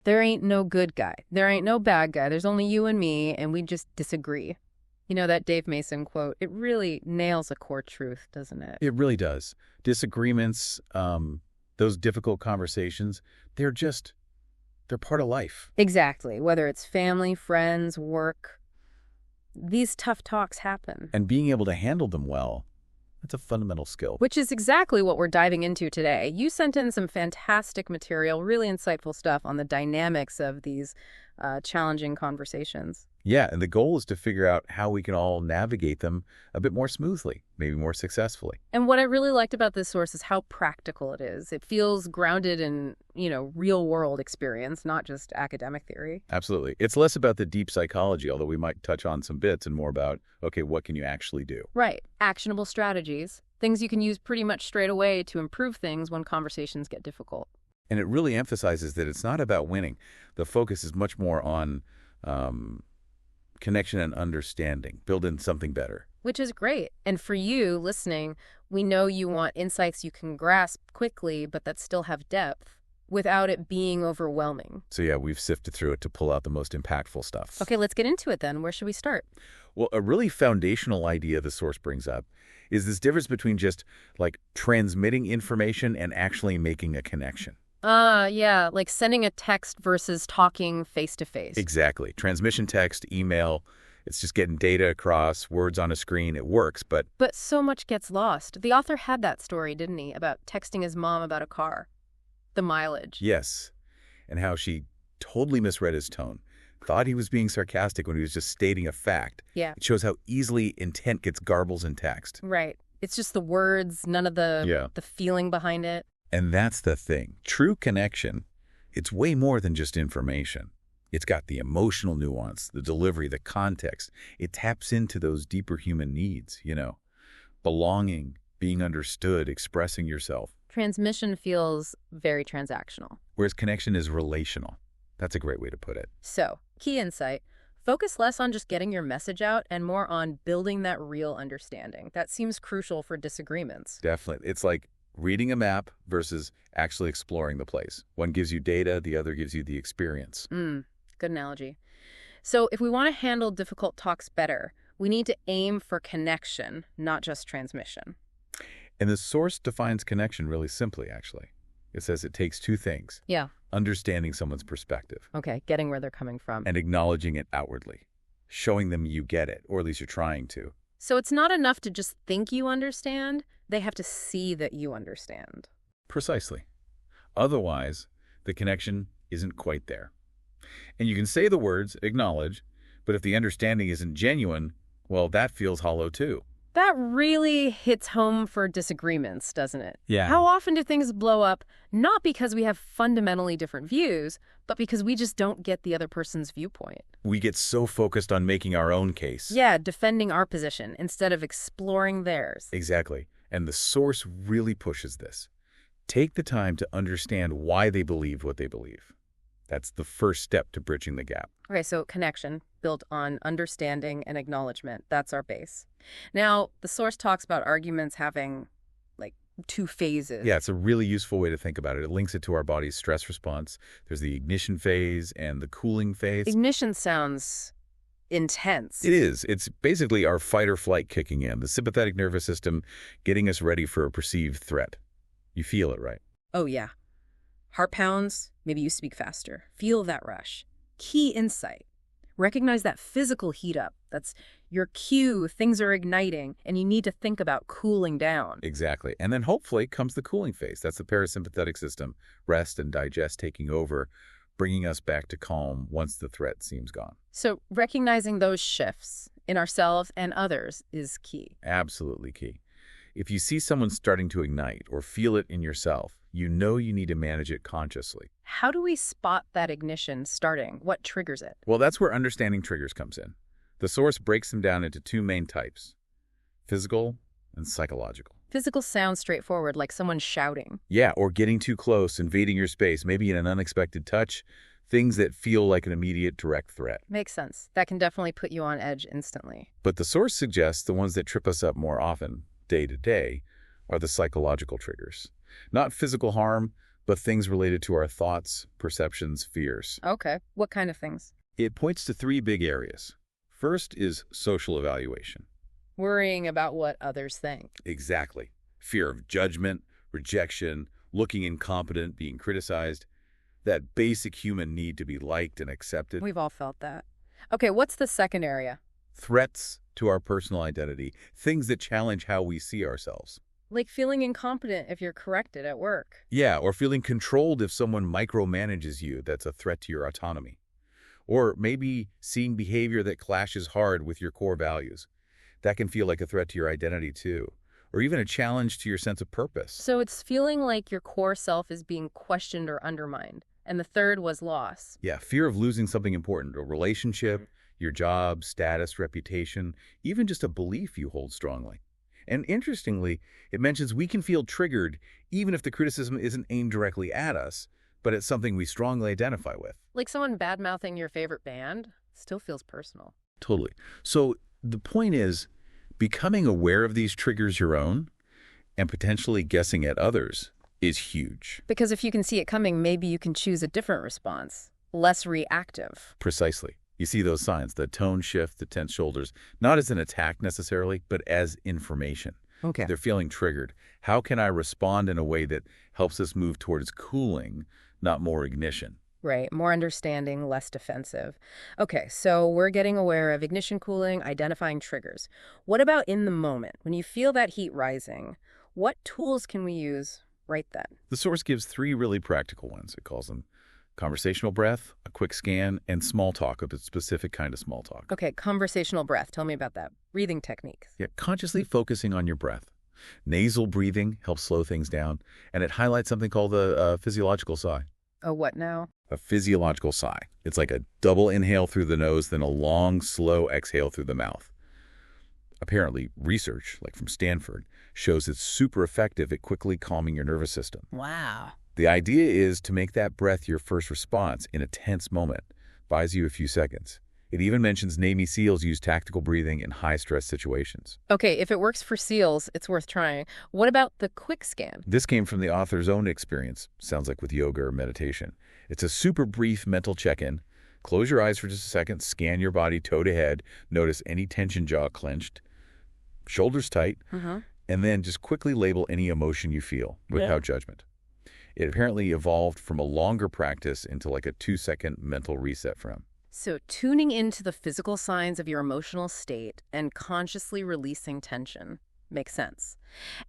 There ain't no good guy. There ain't no bad guy. There's only you and me, and we just disagree. You know, that Dave Mason quote, it really nails a core truth, doesn't it? It really does. Disagreements, those difficult conversations, they're part of life. Exactly. Whether it's family, friends, work, these tough talks happen. And being able to handle them well, that's a fundamental skill. Which is exactly what we're diving into today. You sent in some fantastic material, really insightful stuff on the dynamics of these challenging conversations. Yeah, and the goal is to figure out how we can all navigate them a bit more smoothly, maybe more successfully. And what I really liked about this source is how practical it is. It feels grounded in, real world experience, not just academic theory. Absolutely. It's less about the deep psychology, although we might touch on some bits, and more about, okay, what can you actually do? Right. Actionable strategies, things you can use pretty much straight away to improve things when conversations get difficult. And it really emphasizes that it's not about winning. The focus is much more on connection and understanding, build in something better. Which is great. And for you listening, we know you want insights you can grasp quickly, but that still have depth without it being overwhelming. So yeah, we've sifted through it to pull out the most impactful stuff. Okay, let's get into it then. Where should we start? Well, a really foundational idea the source brings up is this difference between just like transmitting information and actually making a connection. Yeah, like sending a text versus talking face-to-face. Exactly. Transmission text, email, it's just getting data across, words on a screen, it works, but... But so much gets lost. The author had that story, didn't he, about texting his mom about a car, the mileage. Yes, and how she totally misread his tone, thought he was being sarcastic when he was just stating a fact. Yeah. It shows how easily intent gets garbled in text. Right. It's just the words, none of the feeling behind it. And that's the thing. True connection, it's way more than just information. It's got the emotional nuance, the delivery, the context. It taps into those deeper human needs, belonging, being understood, expressing yourself. Transmission feels very transactional. Whereas connection is relational. That's a great way to put it. So, key insight, focus less on just getting your message out and more on building that real understanding. That seems crucial for disagreements. Definitely. It's like reading a map versus actually exploring the place. One gives you data, the other gives you the experience. Good analogy. So if we want to handle difficult talks better, we need to aim for connection, not just transmission. And the source defines connection really simply, actually. It says it takes two things. Yeah. Understanding someone's perspective. Okay, getting where they're coming from. And acknowledging it outwardly. Showing them you get it, or at least you're trying to. So it's not enough to just think you understand. They have to see that you understand. Precisely. Otherwise, the connection isn't quite there. And you can say the words, acknowledge, but if the understanding isn't genuine, well, that feels hollow too. That really hits home for disagreements, doesn't it? Yeah. How often do things blow up, not because we have fundamentally different views, but because we just don't get the other person's viewpoint? We get so focused on making our own case. Yeah, defending our position instead of exploring theirs. Exactly. And the source really pushes this. Take the time to understand why they believe what they believe. That's the first step to bridging the gap. Okay, so connection built on understanding and acknowledgement. That's our base. Now, the source talks about arguments having, like, two phases. Yeah, it's a really useful way to think about it. It links it to our body's stress response. There's the ignition phase and the cooling phase. Ignition sounds intense. It is. It's basically our fight or flight kicking in, the sympathetic nervous system getting us ready for a perceived threat. You feel it, right? Oh, yeah. Heart pounds, maybe you speak faster. Feel that rush. Key insight. Recognize that physical heat up. That's your cue, things are igniting, and you need to think about cooling down. Exactly. And then hopefully comes the cooling phase. That's the parasympathetic system, rest and digest taking over, bringing us back to calm once the threat seems gone. So recognizing those shifts in ourselves and others is key. Absolutely key. If you see someone starting to ignite or feel it in yourself, you know you need to manage it consciously. How do we spot that ignition starting? What triggers it? Well, that's where understanding triggers comes in. The source breaks them down into two main types, physical and psychological. Physical sounds straightforward, like someone shouting. Yeah, or getting too close, invading your space, maybe in an unexpected touch, things that feel like an immediate direct threat. Makes sense. That can definitely put you on edge instantly. But the source suggests the ones that trip us up more often, day to day, are the psychological triggers. Not physical harm, but things related to our thoughts, perceptions, fears. Okay. What kind of things? It points to three big areas. First is social evaluation. Worrying about what others think. Exactly. Fear of judgment, rejection, looking incompetent, being criticized. That basic human need to be liked and accepted. We've all felt that. Okay, what's the second area? Threats to our personal identity. Things that challenge how we see ourselves. Like feeling incompetent if you're corrected at work. Yeah, or feeling controlled if someone micromanages you. That's a threat to your autonomy. Or maybe seeing behavior that clashes hard with your core values. That can feel like a threat to your identity too. Or even a challenge to your sense of purpose. So it's feeling like your core self is being questioned or undermined. And the third was loss. Yeah, fear of losing something important, a relationship, your job, status, reputation, even just a belief you hold strongly. And interestingly, it mentions we can feel triggered even if the criticism isn't aimed directly at us, but it's something we strongly identify with. Like someone bad-mouthing your favorite band still feels personal. Totally. So the point is, becoming aware of these triggers your own and potentially guessing at others is huge. Because if you can see it coming, maybe you can choose a different response, less reactive. Precisely. You see those signs, the tone shift, the tense shoulders, not as an attack necessarily, but as information. Okay. They're feeling triggered. How can I respond in a way that helps us move towards cooling, not more ignition? Right, more understanding, less defensive. Okay, so we're getting aware of ignition cooling, identifying triggers. What about in the moment? When you feel that heat rising, what tools can we use right then? The source gives three really practical ones. It calls them conversational breath, a quick scan, and small talk of a specific kind of small talk. Okay, conversational breath. Tell me about that. Breathing techniques. Yeah, consciously focusing on your breath. Nasal breathing helps slow things down, and it highlights something called the physiological sigh. Oh, what now? A physiological sigh. It's like a double inhale through the nose, then a long, slow exhale through the mouth. Apparently, research, like from Stanford, shows it's super effective at quickly calming your nervous system. Wow. The idea is to make that breath your first response in a tense moment. Buys you a few seconds. It even mentions Navy SEALs use tactical breathing in high-stress situations. Okay, if it works for SEALs, it's worth trying. What about the quick scan? This came from the author's own experience, sounds like with yoga or meditation. It's a super brief mental check-in. Close your eyes for just a second, scan your body toe to head, notice any tension, jaw clenched, shoulders tight, and then just quickly label any emotion you feel without judgment. It apparently evolved from a longer practice into like a 2-second mental reset for him. So tuning into the physical signs of your emotional state and consciously releasing tension makes sense.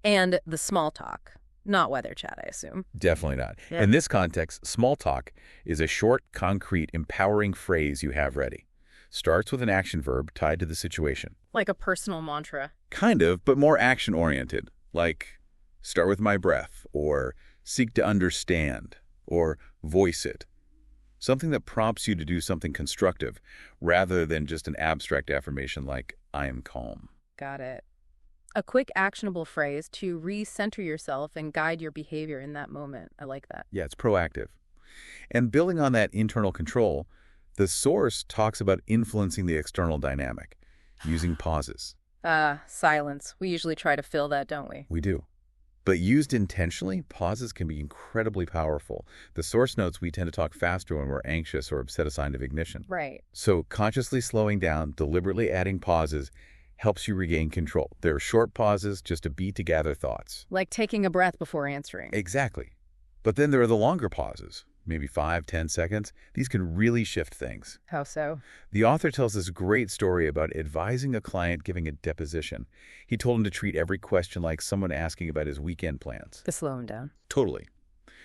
And the small talk, not weather chat, I assume. Definitely not. In this context, small talk is a short, concrete, empowering phrase you have ready. Starts with an action verb tied to the situation. Like a personal mantra. Kind of, but more action-oriented. Like, start with my breath, or seek to understand, or voice it. Something that prompts you to do something constructive, rather than just an abstract affirmation like, I am calm. Got it. A quick actionable phrase to recenter yourself and guide your behavior in that moment. I like that. Yeah, it's proactive. And building on that internal control, the source talks about influencing the external dynamic, using pauses. Silence. We usually try to fill that, don't we? We do. But used intentionally, pauses can be incredibly powerful. The source notes we tend to talk faster when we're anxious or upset, a sign of ignition. Right. So consciously slowing down, deliberately adding pauses, helps you regain control. There are short pauses just to beat to gather thoughts. Like taking a breath before answering. Exactly. But then there are the longer pauses, maybe 5-10 seconds. These can really shift things. How so? The author tells this great story about advising a client giving a deposition. He told him to treat every question like someone asking about his weekend plans. To slow him down. Totally.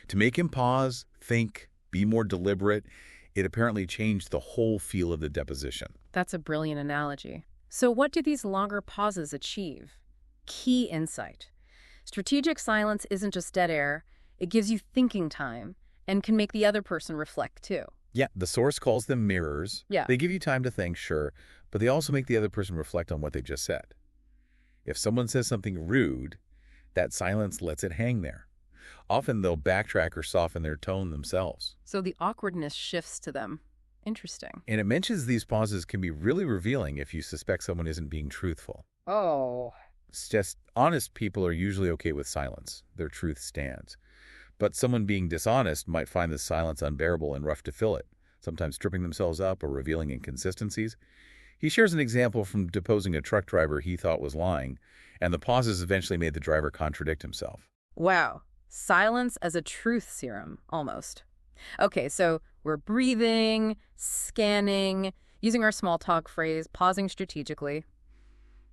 To make him pause, think, be more deliberate, it apparently changed the whole feel of the deposition. That's a brilliant analogy. So what do these longer pauses achieve? Key insight. Strategic silence isn't just dead air. It gives you thinking time and can make the other person reflect too. Yeah, the source calls them mirrors. Yeah. They give you time to think, sure, but they also make the other person reflect on what they just said. If someone says something rude, that silence lets it hang there. Often they'll backtrack or soften their tone themselves. So the awkwardness shifts to them. Interesting. And it mentions these pauses can be really revealing if you suspect someone isn't being truthful. Oh. It's just honest people are usually okay with silence. Their truth stands. But someone being dishonest might find this silence unbearable and rough to fill it, sometimes tripping themselves up or revealing inconsistencies. He shares an example from deposing a truck driver he thought was lying, and the pauses eventually made the driver contradict himself. Wow. Silence as a truth serum, almost. Okay, so we're breathing, scanning, using our small talk phrase, pausing strategically.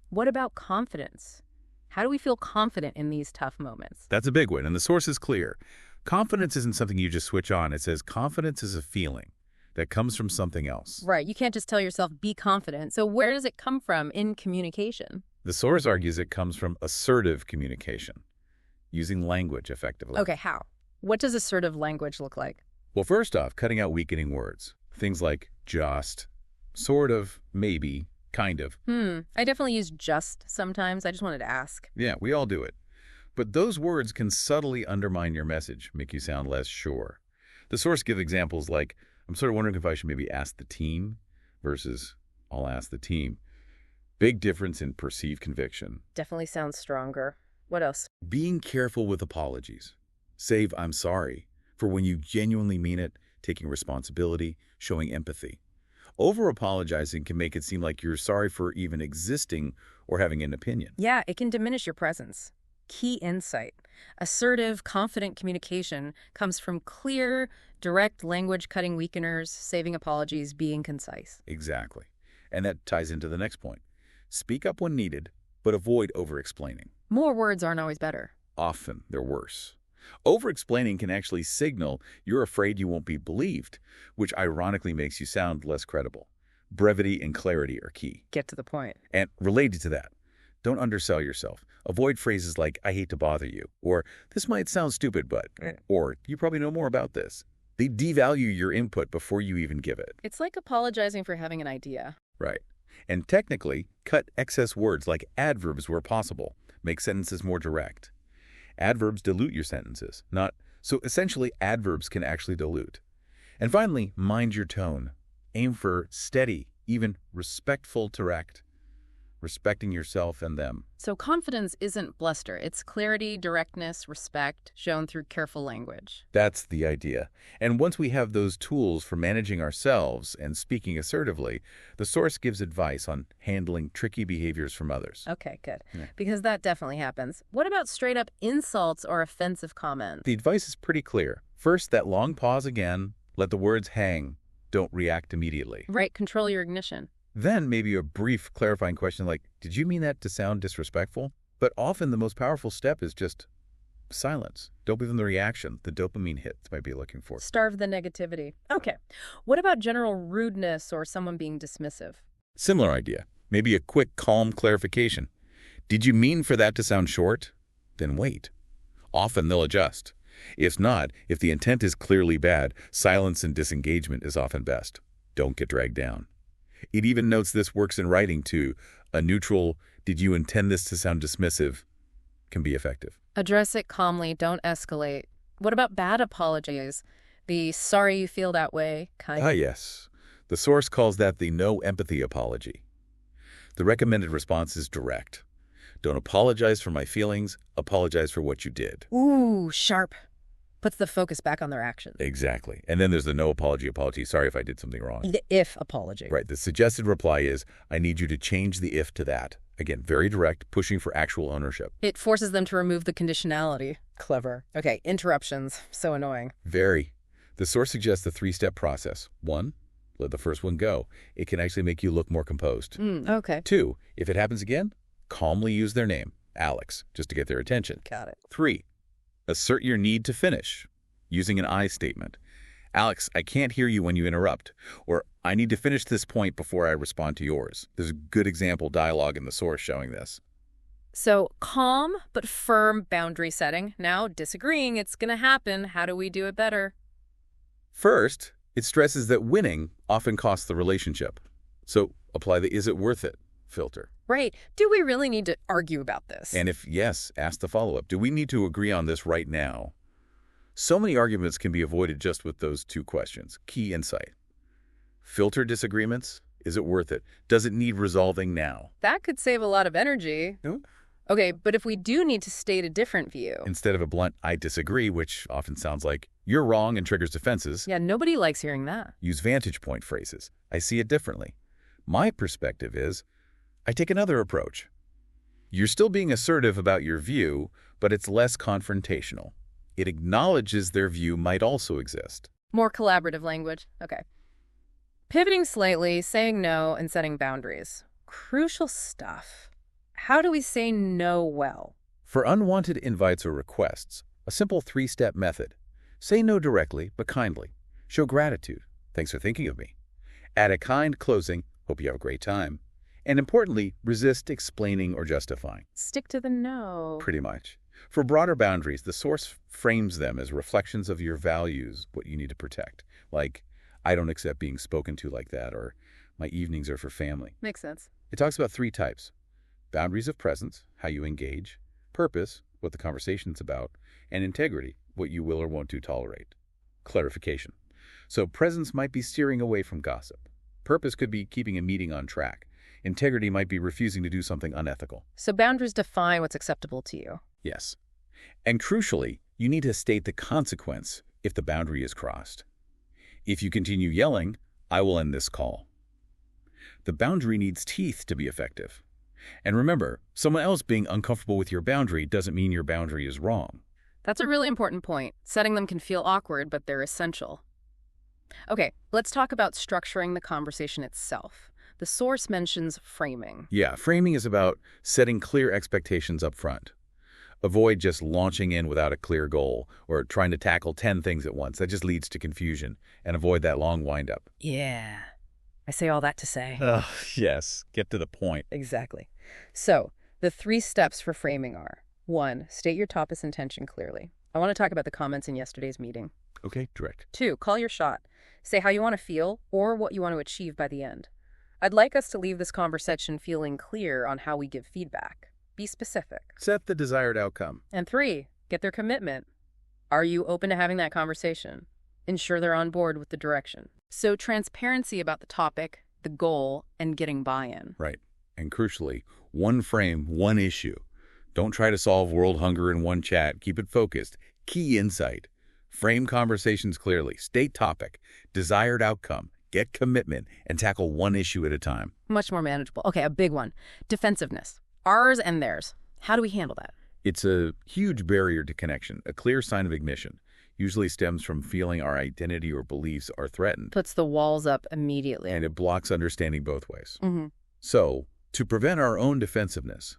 What about confidence? How do we feel confident in these tough moments? That's a big one, and the source is clear. Confidence isn't something you just switch on. It says confidence is a feeling that comes from something else. Right, you can't just tell yourself, be confident. So where does it come from in communication? The source argues it comes from assertive communication, using language effectively. Okay, how? What does assertive language look like? Well, first off, cutting out weakening words. Things like just, sort of, maybe, kind of. I definitely use just sometimes. I just wanted to ask. Yeah, we all do it. But those words can subtly undermine your message, make you sound less sure. The source gives examples like, I'm sort of wondering if I should maybe ask the team versus I'll ask the team. Big difference in perceived conviction. Definitely sounds stronger. What else? Being careful with apologies. Save I'm sorry for when you genuinely mean it, taking responsibility, showing empathy. Over-apologizing can make it seem like you're sorry for even existing or having an opinion. Yeah, it can diminish your presence. Key insight. Assertive, confident communication comes from clear, direct language cutting weakeners, saving apologies, being concise. Exactly. And that ties into the next point. Speak up when needed, but avoid over-explaining. More words aren't always better. Often, they're worse. Over-explaining can actually signal you're afraid you won't be believed, which ironically makes you sound less credible. Brevity and clarity are key. Get to the point. And related to that, don't undersell yourself. Avoid phrases like, I hate to bother you, or this might sound stupid, but, or you probably know more about this. They devalue your input before you even give it. It's like apologizing for having an idea. Right. And technically, cut excess words like adverbs where possible. Make sentences more direct. Adverbs dilute your sentences, so essentially adverbs can actually dilute. And finally, mind your tone. Aim for steady, even respectful direct, respecting yourself and them. So confidence isn't bluster. It's clarity, directness, respect, shown through careful language. That's the idea. And once we have those tools for managing ourselves and speaking assertively, the source gives advice on handling tricky behaviors from others. Okay, good. Yeah. Because that definitely happens. What about straight up insults or offensive comments? The advice is pretty clear. First, that long pause again. Let the words hang. Don't react immediately. Right, control your ignition. Then maybe a brief clarifying question like, did you mean that to sound disrespectful? But often the most powerful step is just silence. Don't give them the reaction, the dopamine hit they might be looking for. Starve the negativity. Okay. What about general rudeness or someone being dismissive? Similar idea. Maybe a quick, calm clarification. Did you mean for that to sound short? Then wait. Often they'll adjust. If not, if the intent is clearly bad, silence and disengagement is often best. Don't get dragged down. It even notes this works in writing too. A neutral, did you intend this to sound dismissive, can be effective. Address it calmly, don't escalate. What about bad apologies? The sorry you feel that way kind of. Yes. The source calls that the no empathy apology. The recommended response is direct. Don't apologize for my feelings, apologize for what you did. Ooh, sharp. Puts the focus back on their actions. Exactly. And then there's the no apology. Sorry if I did something wrong. The if apology. Right. The suggested reply is, I need you to change the if to that. Again, very direct, pushing for actual ownership. It forces them to remove the conditionality. Clever. Okay, interruptions. So annoying. Very. The source suggests the three-step process. 1, let the first one go. It can actually make you look more composed. Okay. 2, if it happens again, calmly use their name, Alex, just to get their attention. Got it. 3, assert your need to finish, using an I statement. Alex, I can't hear you when you interrupt. Or, I need to finish this point before I respond to yours. There's a good example dialogue in the source showing this. So calm but firm boundary setting. Now disagreeing, it's going to happen. How do we do it better? First, it stresses that winning often costs the relationship. So apply the is it worth it filter. Right. Do we really need to argue about this? And if yes, ask the follow-up. Do we need to agree on this right now? So many arguments can be avoided just with those two questions. Key insight. Filter disagreements. Is it worth it? Does it need resolving now? That could save a lot of energy. Okay, but if we do need to state a different view. Instead of a blunt, I disagree, which often sounds like, you're wrong and triggers defenses. Yeah, nobody likes hearing that. Use vantage point phrases. I see it differently. My perspective is, I take another approach. You're still being assertive about your view, but it's less confrontational. It acknowledges their view might also exist. More collaborative language. Okay. Pivoting slightly, saying no, and setting boundaries. Crucial stuff. How do we say no well? For unwanted invites or requests, a simple 3-step method. Say no directly, but kindly. Show gratitude. Thanks for thinking of me. Add a kind closing. Hope you have a great time. And importantly, resist explaining or justifying. Stick to the no. Pretty much. For broader boundaries, the source frames them as reflections of your values, what you need to protect. Like, I don't accept being spoken to like that, or my evenings are for family. Makes sense. It talks about 3 types. Boundaries of presence, how you engage. Purpose, what the conversation's about. And integrity, what you will or won't do tolerate. Clarification. So presence might be steering away from gossip. Purpose could be keeping a meeting on track. Integrity might be refusing to do something unethical. So boundaries define what's acceptable to you. Yes. And crucially, you need to state the consequence if the boundary is crossed. If you continue yelling, I will end this call. The boundary needs teeth to be effective. And remember, someone else being uncomfortable with your boundary doesn't mean your boundary is wrong. That's a really important point. Setting them can feel awkward, but they're essential. Okay, let's talk about structuring the conversation itself. The source mentions framing. Yeah, framing is about setting clear expectations up front. Avoid just launching in without a clear goal or trying to tackle 10 things at once. That just leads to confusion. And avoid that long wind-up. Yeah. I say all that to say. Yes. Get to the point. Exactly. So, the 3 steps for framing are: 1, state your topic intention clearly. I want to talk about the comments in yesterday's meeting. Okay, direct. 2, call your shot. Say how you want to feel or what you want to achieve by the end. I'd like us to leave this conversation feeling clear on how we give feedback. Be specific. Set the desired outcome. And 3, get their commitment. Are you open to having that conversation? Ensure they're on board with the direction. So transparency about the topic, the goal, and getting buy-in. Right. And crucially, one frame, one issue. Don't try to solve world hunger in one chat. Keep it focused. Key insight. Frame conversations clearly. State topic. Desired outcome. Get commitment. And tackle one issue at a time. Much more manageable. Okay, a big one. Defensiveness. Ours and theirs. How do we handle that? It's a huge barrier to connection, a clear sign of ignition. Usually stems from feeling our identity or beliefs are threatened. Puts the walls up immediately. And it blocks understanding both ways. Mm-hmm. So, to prevent our own defensiveness,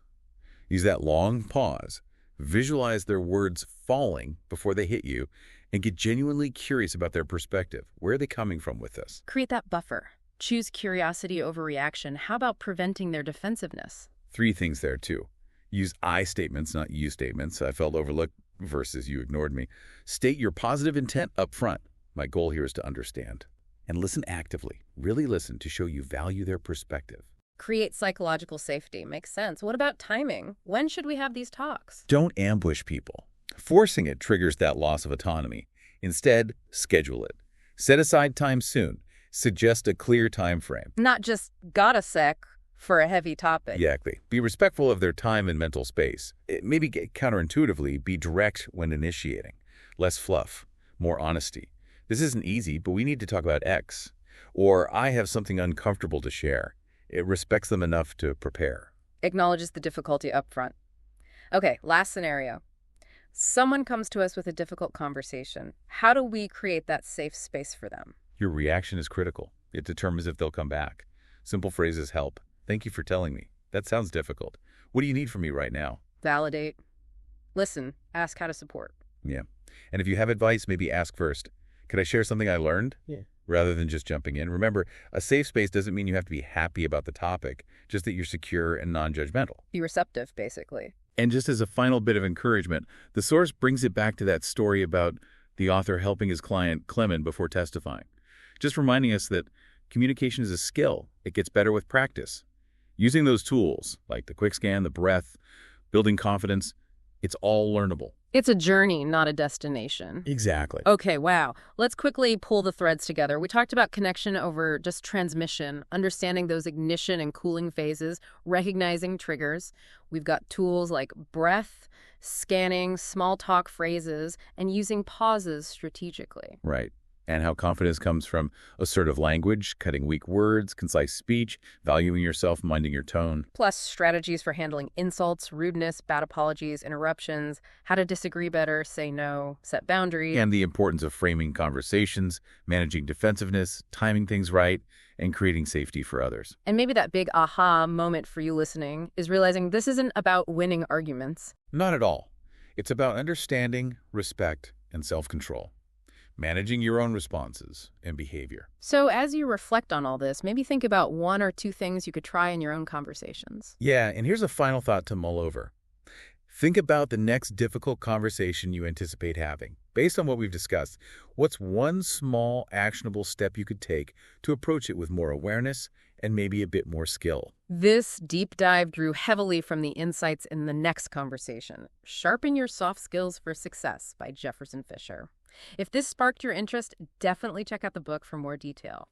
use that long pause, visualize their words falling before they hit you, and get genuinely curious about their perspective. Where are they coming from with this? Create that buffer. Choose curiosity over reaction. How about preventing their defensiveness? 3 things there, too. Use I statements, not you statements. I felt overlooked versus you ignored me. State your positive intent up front. My goal here is to understand. And listen actively. Really listen to show you value their perspective. Create psychological safety. Makes sense. What about timing? When should we have these talks? Don't ambush people. Forcing it triggers that loss of autonomy. Instead, schedule it. Set aside time soon. Suggest a clear time frame. Not just got a sec for a heavy topic. Exactly. Be respectful of their time and mental space. Maybe counterintuitively, be direct when initiating. Less fluff, more honesty. This isn't easy, but we need to talk about X. Or I have something uncomfortable to share. It respects them enough to prepare. Acknowledges the difficulty up front. Okay, last scenario. Someone comes to us with a difficult conversation. How do we create that safe space for them? Your reaction is critical. It determines if they'll come back. Simple phrases help. Thank you for telling me. That sounds difficult. What do you need from me right now? Validate. Listen. Ask how to support. Yeah. And if you have advice, maybe ask first. Could I share something I learned? Yeah. Rather than just jumping in. Remember, a safe space doesn't mean you have to be happy about the topic, just that you're secure and non-judgmental. Be receptive, basically. And just as a final bit of encouragement, the source brings it back to that story about the author helping his client, Clement, before testifying. Just reminding us that communication is a skill. It gets better with practice. Using those tools, like the quick scan, the breath, building confidence, it's all learnable. It's a journey, not a destination. Exactly. Okay, wow. Let's quickly pull the threads together. We talked about connection over just transmission, understanding those ignition and cooling phases, recognizing triggers. We've got tools like breath, scanning, small talk phrases, and using pauses strategically. Right. And how confidence comes from assertive language, cutting weak words, concise speech, valuing yourself, minding your tone. Plus, strategies for handling insults, rudeness, bad apologies, interruptions, how to disagree better, say no, set boundaries. And the importance of framing conversations, managing defensiveness, timing things right, and creating safety for others. And maybe that big aha moment for you listening is realizing this isn't about winning arguments. Not at all. It's about understanding, respect, and self-control. Managing your own responses and behavior. So as you reflect on all this, maybe think about one or two things you could try in your own conversations. Yeah, and here's a final thought to mull over. Think about the next difficult conversation you anticipate having. Based on what we've discussed, what's one small, actionable step you could take to approach it with more awareness and maybe a bit more skill? This deep dive drew heavily from the insights in the next conversation, Sharpen Your Soft Skills for Success by Jefferson Fisher. If this sparked your interest, definitely check out the book for more detail.